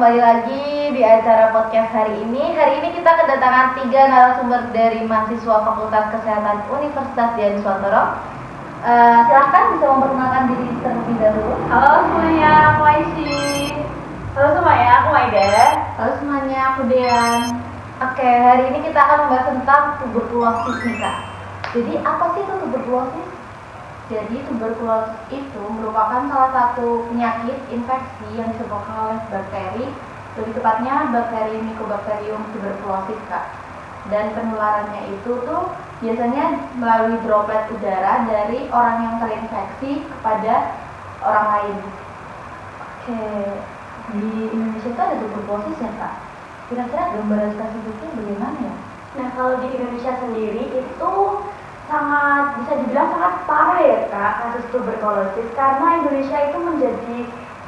kembali lagi di acara podcast hari ini. Hari ini kita kedatangan 3 narasumber dari mahasiswa Fakultas Kesehatan Universitas Dianuswantoro. Silahkan bisa memperkenalkan diri terlebih dahulu. Halo semuanya, aku Aisyah. Halo semuanya, aku Maida. Halo semuanya, aku Dean. Oke, hari ini kita akan membahas tentang tuberkulosis nih Kak. Jadi apa sih itu tuberkulosis? Jadi tuberkulosis itu merupakan salah satu penyakit infeksi yang disebabkan oleh bakteri, lebih tepatnya bakteri Mycobacterium tuberculosis Kak. Dan penularannya itu tuh biasanya melalui droplet udara dari orang yang terinfeksi kepada orang lain. Oke, di Indonesia itu ada tuberkulosis ya Kak? Kira-kira gambaran spesifiknya bagaimana ya? Nah, kalau di Indonesia sendiri itu bisa dibilang sangat parah ya Kak, kasus tuberkulosis, karena Indonesia itu menjadi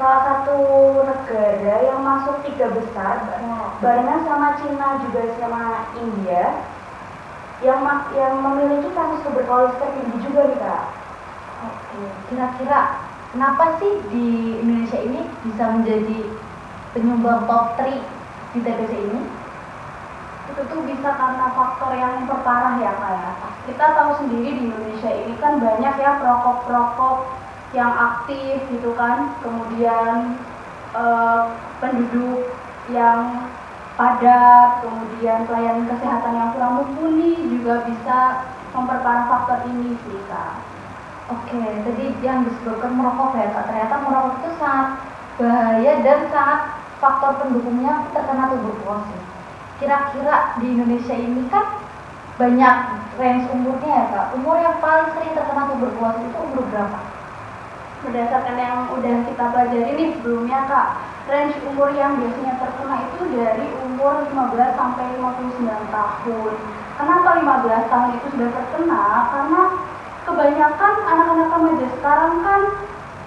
salah satu negara yang masuk 3 besar barengan sama Cina juga sama India yang memiliki kasus tuberkulosis tertinggi juga nih Kak. Oke, kira-kira kenapa sih di Indonesia ini bisa menjadi penyumbang top 3 di TBC ini? Itu tuh bisa karena faktor yang memperparah ya Kak ya. Kita tahu sendiri di Indonesia ini kan banyak ya perokok-perokok yang aktif gitu kan, kemudian penduduk yang padat, kemudian pelayanan kesehatan yang kurang mumpuni juga bisa memperparah faktor ini sih Kak. Oke, tadi yang disebutkan merokok ya Kak, ternyata merokok itu sangat bahaya dan sangat faktor pendukungnya terkena tuberkulosis. Kira-kira di Indonesia ini kan banyak range umurnya ya Kak. Umur yang paling sering terkena tuberkulosis itu umur berapa? Berdasarkan yang udah kita pelajari nih sebelumnya Kak, range umur yang biasanya terkena itu dari umur 15 sampai 59 tahun. Kenapa 15 tahun itu sudah terkena? Karena kebanyakan anak-anak remaja sekarang kan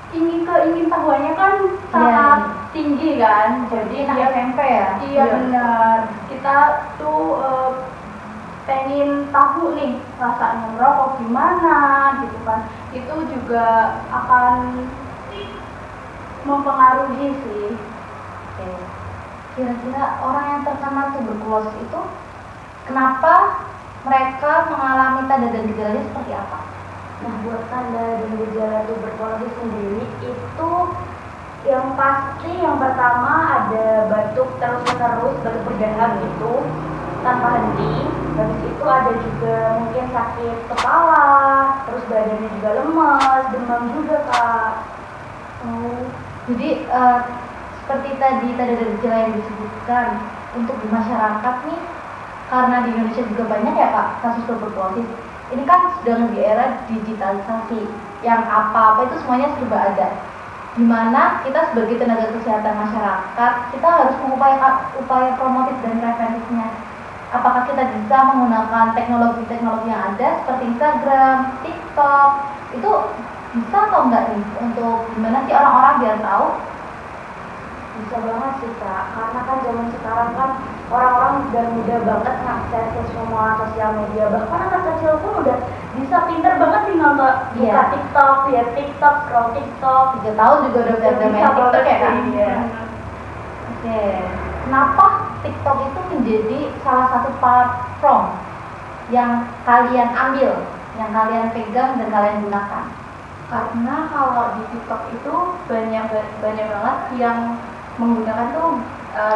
ingin tahuannya kan sangat tinggi kan, jadi dia SMP ya? Iya benar, kita tuh pengen tahu nih rasanya merokok gimana gitu kan, itu juga akan mempengaruhi sih. Oke. Kira-kira orang yang terkena tuberkulosis itu kenapa mereka mengalami tanda dan gejalanya seperti apa? Nah, buat tanda dan gejala tuberkulosis sendiri itu yang pasti yang pertama ada batuk terus-menerus, batuk berdahak gitu tanpa henti. Habis itu ada juga mungkin sakit kepala, terus badannya juga lemas, demam juga Kak. Jadi seperti tadi tanda dan gejala yang disebutkan, untuk di masyarakat nih, karena di Indonesia juga banyak ya Kak kasus tuberkulosis. Ini kan sedang di era digitalisasi, yang apa-apa itu semuanya serba ada. Dimana kita sebagai tenaga kesehatan masyarakat, kita harus mengupayakan upaya promotif dan preventifnya. Apakah kita bisa menggunakan teknologi-teknologi yang ada seperti Instagram, TikTok, itu bisa atau enggak nih untuk gimana sih orang-orang biar tahu? Bisa banget sih Kak, karena kan zaman sekarang kan orang-orang udah mudah banget ngakses ke semua sosial media. Bahkan anak kecil pun udah bisa pinter banget nih nonton buka TikTok, lihat TikTok, scroll TikTok. 3 tahun juga udah bisa main TikTok ya kan? Iya. Oke, kenapa TikTok itu menjadi salah satu platform yang kalian ambil, yang kalian pegang dan kalian gunakan? Karena kalau di TikTok itu banyak banget yang menggunakan tuh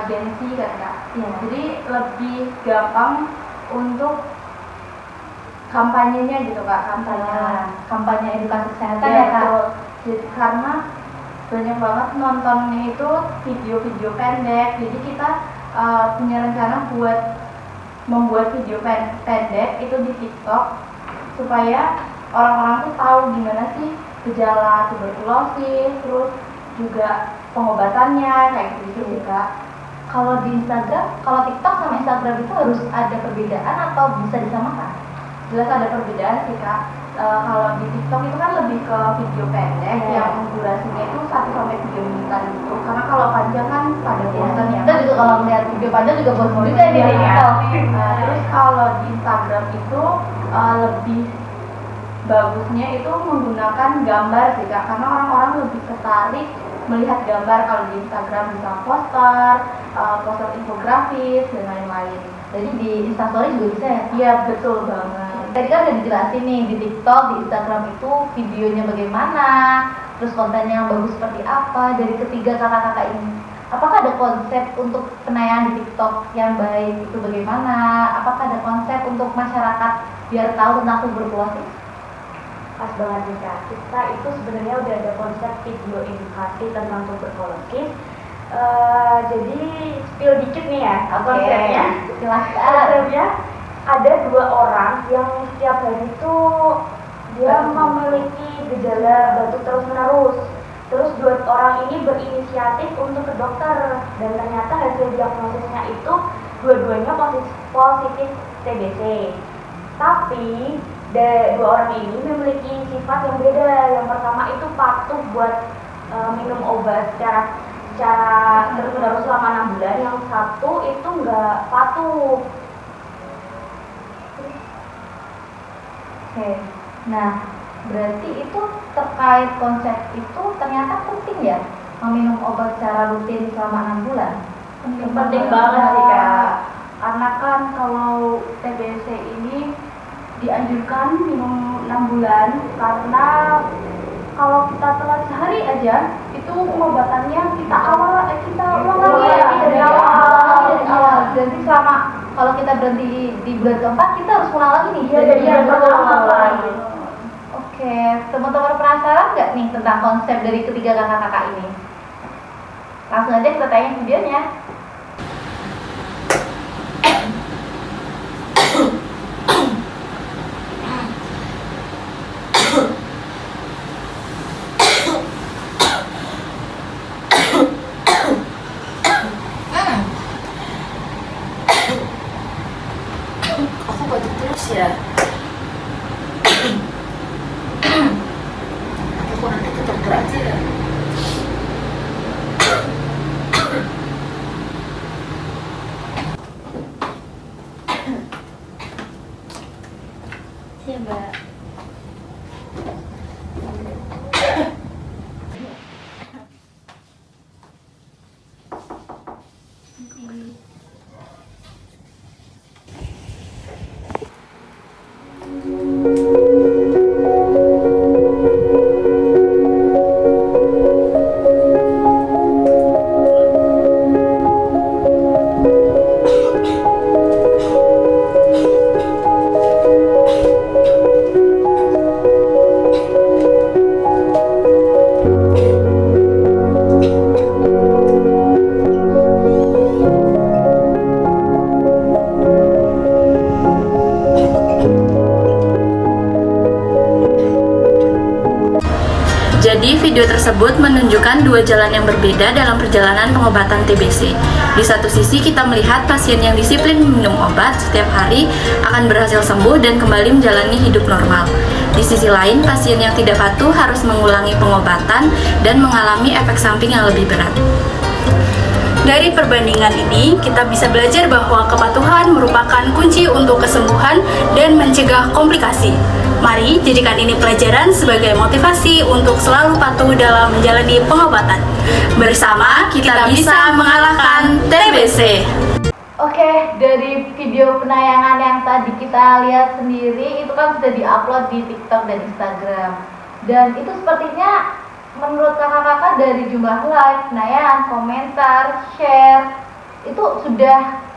Gen Z kan Kak. Ya. Jadi lebih gampang untuk kampanyenya gitu Kak, kampanye edukasi kesehatan ya ya Kak. betul. Jadi karena banyak banget nontonnya itu video-video pendek. Jadi kita punya rencana buat membuat video pendek itu di TikTok supaya orang-orang tuh tahu gimana sih gejala tuberkulosis, terus juga pengobatannya kayak gitu sih Kak. Kalau di Instagram, kalau TikTok sama Instagram itu harus ada perbedaan atau bisa disamakan? Jelas ada perbedaan sih Kak. Kalau di TikTok itu kan lebih ke video pendek yang durasinya itu 1 sampai 3 menitan gitu. Karena kalau panjang kan pada bosan ya. Kita juga kalau melihat video panjang juga bosan juga di TikTok. Terus kalau di Instagram itu lebih bagusnya itu menggunakan gambar sih Kak, karena orang-orang lebih tertarik melihat gambar. Kalau di Instagram bisa poster, poster infografis dan lain-lain. Jadi di Instastory juga bisa ya? Iya, betul banget. Tadi kan udah dijelasin nih, di TikTok, di Instagram itu videonya bagaimana, terus kontennya yang bagus seperti apa. Dari ketiga kakak-kakak ini, apakah ada konsep untuk penayangan di TikTok yang baik itu bagaimana? Apakah ada konsep untuk masyarakat biar tahu tentang tuberkulosis? Pas banget nih Kak, kita itu sebenarnya udah ada konsep video edukasi tentang tuberkulosis. Jadi spill dikit nih ya konsepnya. Silahkan. Konsepnya ada 2 orang yang setiap hari itu dia memiliki gejala batuk terus menerus. Terus 2 orang ini berinisiatif untuk ke dokter dan ternyata hasil diagnosisnya itu dua-duanya positif TBC. Tapi 2 orang ini memiliki sifat yang beda. Yang pertama itu patuh buat minum obat secara terus-menerus selama 6 bulan. Yang satu itu nggak patuh. Oke, nah berarti itu terkait konsep itu ternyata penting ya, meminum obat secara rutin selama 6 bulan. Penting banget sih Kak. Karena kan kalau TBC ini dianjurkan minum 6 bulan karena kalau kita telat sehari aja itu pengobatannya kita ulang lagi dari awal. Jadi selama kalau kita berhenti di bulan keempat kita harus ulang lagi nih. Iya, dari bulan awal lagi. Oke, teman-teman penasaran nggak nih tentang konsep dari ketiga kakak-kakak ini? Langsung aja kita tanya videonya. Aku batuk terus ya. Aku nanti ke dokter aja ya. Iya Mbak. Jadi video tersebut menunjukkan 2 jalan yang berbeda dalam perjalanan pengobatan TBC. Di satu sisi kita melihat pasien yang disiplin minum obat setiap hari akan berhasil sembuh dan kembali menjalani hidup normal. Di sisi lain, pasien yang tidak patuh harus mengulangi pengobatan dan mengalami efek samping yang lebih berat. Dari perbandingan ini, kita bisa belajar bahwa kepatuhan merupakan kunci untuk kesembuhan dan mencegah komplikasi. Mari jadikan ini pelajaran sebagai motivasi untuk selalu patuh dalam menjalani pengobatan. Bersama kita bisa mengalahkan TBC. Oke, dari video penayangan yang tadi kita lihat sendiri itu kan sudah diupload di TikTok dan Instagram. Dan itu sepertinya menurut kakak-kakak dari jumlah like, penayangan, komentar, share itu sudah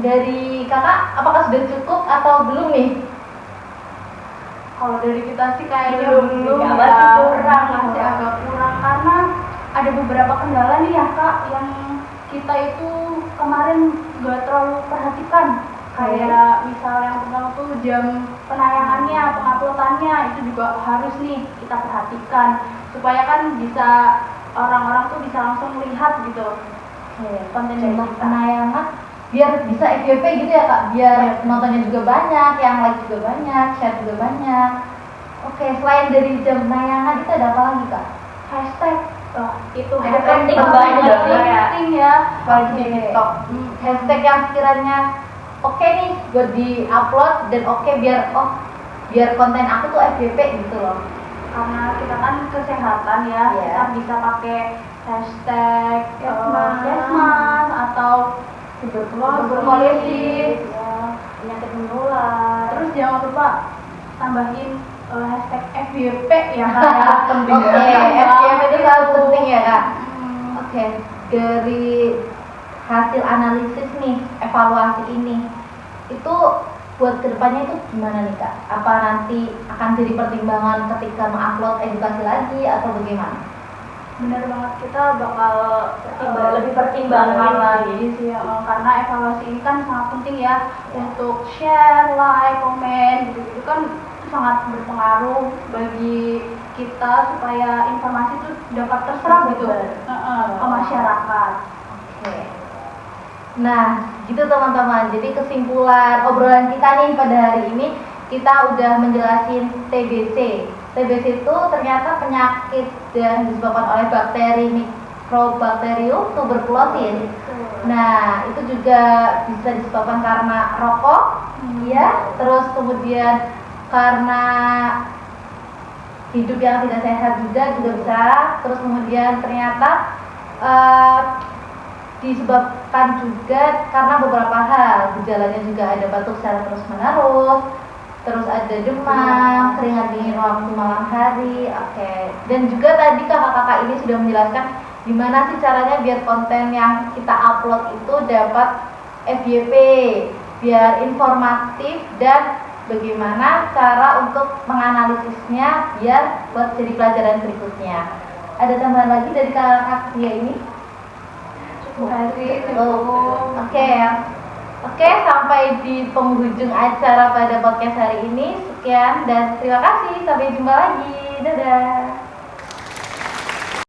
dari kakak apakah sudah cukup atau belum nih? Kalau dari kita sih kayaknya Belum, ya, masih kurang. masih agak kurang karena ada beberapa kendala nih ya Kak yang kita itu kemarin gak terlalu perhatikan. Kayak misal yang pertama tuh jam penayangannya, penguploadannya itu juga harus nih kita perhatikan supaya kan bisa orang-orang tuh bisa langsung melihat gitu konten dari Jumlah kita. penayangan biar bisa FYP gitu ya kak, biar nontonnya juga banyak, yang like juga banyak, share juga banyak. Oke, selain dari jam penayangan itu ada apa lagi kak? Hashtag itu Ada hashtag penting yang banget paling ya. penting ya kalau di Oke. TikTok. Hashtag yang sekiranya oke nih buat di upload dan oke biar konten aku tuh FYP gitu loh. Karena kita kan kesehatan ya, Iya. kita bisa pakai hashtag Kesmas atau tuberkulosis. ya, penyakit menular. Terus jangan lupa tambahin hashtag FYP ya Kak, ya. Penting Oke, banget. FGM itu selalu penting ya Kak. Hmm. Oke, dari hasil analisis nih, evaluasi ini, itu buat kedepannya itu gimana nih Kak? Apa nanti akan jadi pertimbangan ketika mengupload edukasi lagi atau bagaimana? Bener banget, kita bakal Lebih pertimbangan lagi sih karena evaluasi ini kan sangat penting ya untuk share, like, komen gitu. Itu kan sangat berpengaruh bagi kita supaya informasi itu dapat terserap gitu ke masyarakat. Oke. Nah, gitu teman-teman. Jadi kesimpulan obrolan kita nih pada hari ini, kita udah menjelasin TBC. TBC itu ternyata penyakit yang disebabkan oleh bakteri Mycobacterium tuberculosis. Nah, itu juga bisa disebabkan karena rokok, ya, terus kemudian karena hidup yang tidak sehat juga bisa. Terus kemudian ternyata disebabkan juga karena beberapa hal. Gejalanya juga ada batuk secara terus-menerus, terus ada demam, keringat dingin waktu malam hari. Oke. Dan juga tadi kakak-kakak ini sudah menjelaskan gimana sih caranya biar konten yang kita upload itu dapat FYP, biar informatif, dan bagaimana cara untuk menganalisisnya biar buat jadi pelajaran berikutnya. Ada tambahan lagi dari kakak dia ini? Oke. Oke, sampai di penghujung acara pada podcast hari ini. Sekian dan terima kasih. Sampai jumpa lagi. Dadah.